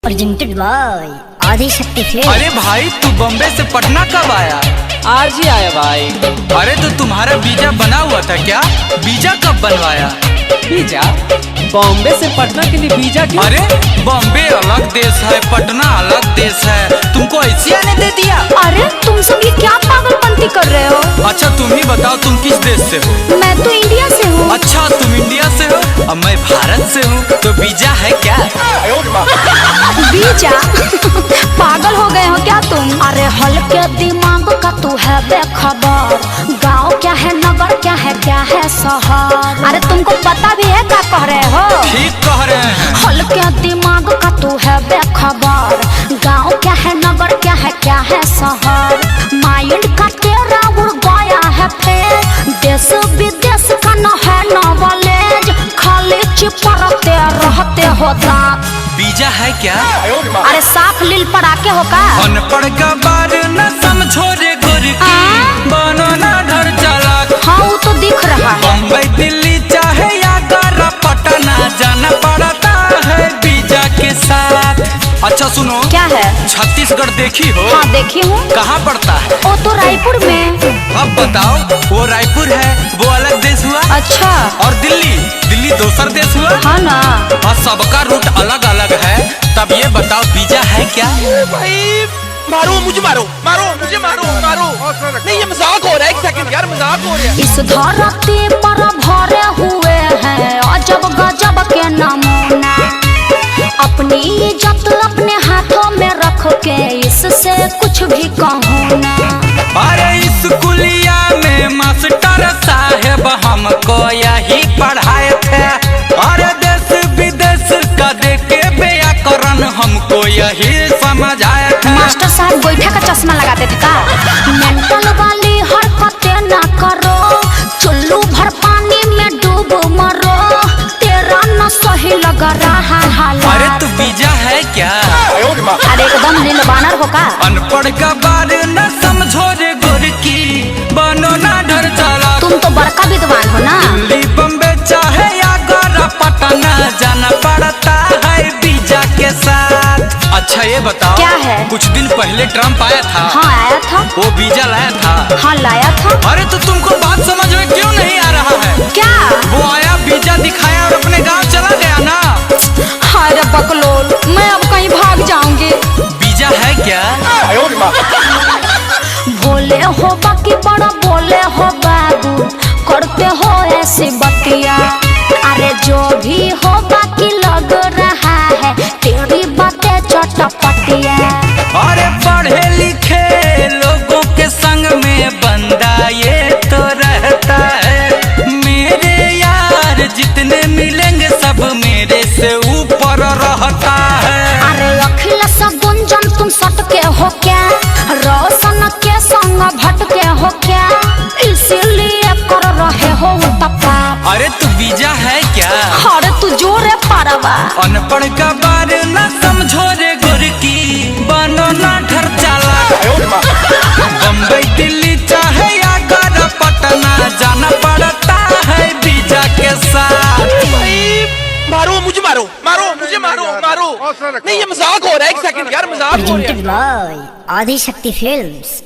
Presented by Adishakti film. अरे भाई तू बॉम्बे से पटना कब आया? आज ही आया भाई। अरे तो तुम्हारा वीजा बना हुआ था क्या? वीजा कब बनवाया? वीजा? बॉम्बे से पटना के लिए वीजा क्यों? अरे बॉम्बे अलग देश है, पटना अलग देश है, तुमको ऐसे आने दे दिया? अरे तुम सब ये क्या पागलपंती कर रहे हो? अच्छा तुम ही बताओ तुम किस देश से हो? मैं तो इंडिया से हूँ। अच्छा तुम इंडिया से हो और मैं भारत से हूँ, तो वीजा है क्या? वीजा? पागल हो गए हो क्या तुम? अरे हल्के दिमाग का तू है बेखबर। गाँव क्या है, नगर क्या है शहर? अरे तुमको पता भी है क्या कह रहे हो? ठीक कह रहे हैं। हल्के दिमाग का तू है बेखबर। गाँव क्या है, नगर क्या है शहर? माइंड का तेरा उड़ गया है फेर। देश विदेश का न है नॉलेज, खाली चिपरते रहते हो दांत। वीजा है क्या? अरे साफ लील पड़ाके हो का? अनपढ़ का बार न समझो रे गोरकी, बनो ना डर चालाक। हाँ वो तो दिख रहा है। बम्बई दिल्ली चाहे या आगरा पटना, जाना पड़ता है वीजा के साथ। अच्छा सुनो, क्या है? छत्तीसगढ़ देखी हो? हाँ देखी हूँ। कहाँ पड़ता है? वो तो रायपुर में। अब बताओ, वो रायपुर है, वो अलग देश हुआ। अच्छा। और दिल्ली दूसर देश हुआ। हाँ ना। और सबका रूट अलग अलग है, तब ये बताओ वीजा है क्या? भाई मारो मुझे, मारो मुझे, मारो नहीं, ये मजाक हो रहा है। एक सेकंड यार, मजाक हो रहा है। इस धरती पर भरे हुए हैं अजब गजब के नमूना। अपनी इज्जत अपने हाथों में रख के इससे कुछ भी कहूँ ना। अरे इस कुलिया में मास्टर साहेब हमको यही पढ़ाए थे। अरे देश विदेश का देखे व्याकरण हमको यही समझाए थे। मास्टर साहब गोईठा का चश्मा लगाते थे का? मेंटल वाली हरकतें ना करो, चुल्लू भर पानी में डूब मरो। तेरा न सही लग रहा हालात। अरे तू वीजा है क्या? अरे एकदम नील बानर हो का? अनपढ़ का बार न समझो रे गोरकी, बनो ना डर चालाक। तुम तो बड़का विद्वान हो ना। दिल्ली बम्बे चाहे आगरा पटना, जाना पड़ता है वीजा के साथ। अच्छा ये बताओ, क्या है? कुछ दिन पहले ट्रम्प आया था। हाँ आया था। वो वीजा लाया था। हाँ लाया था। अरे तो तुमको बात समझ में क्यों नहीं आ रहा है? क्या? वो आया, वीजा दिखाया और अपने गांव चला गया ना। अरे बकलोल, मैं अब कहीं भाग जाऊंगी। वीजा है क्या? भोले हो बाकी बड़ा बोले हो बाबू, करते हो ऐसी बतिया। अरे जो भी हो बाकी लग रहा है तेरी बातें चटपटिया। अरे पढ़े लिखे लोगों के संग में बंदा ये तो रहता है। मेरे यार जितने मिलेंगे सब मेरे से ऊपर रहता है। अरे अखिलेश गुंजन तुम सटके हो क्या? रोशन के संग भटके हो क्या? इसीलिए कर रहे हो तपा। अरे तू वीजा है क्या? अरे तू जोरे पारवा। अनपढ़ का बार न समझो रे गोरकी, बनो ना डर चालाक। बम्बई दिल्ली चाहे आगरा पटना, जाना पड़ता है वीजा के साथ। भाई मारो मुझे, मारो मुझे, मारो नहीं, ये मजाक हो रहा है। एक सेकंड यार, मजाक हो रहा है। Presented by Adishakti films.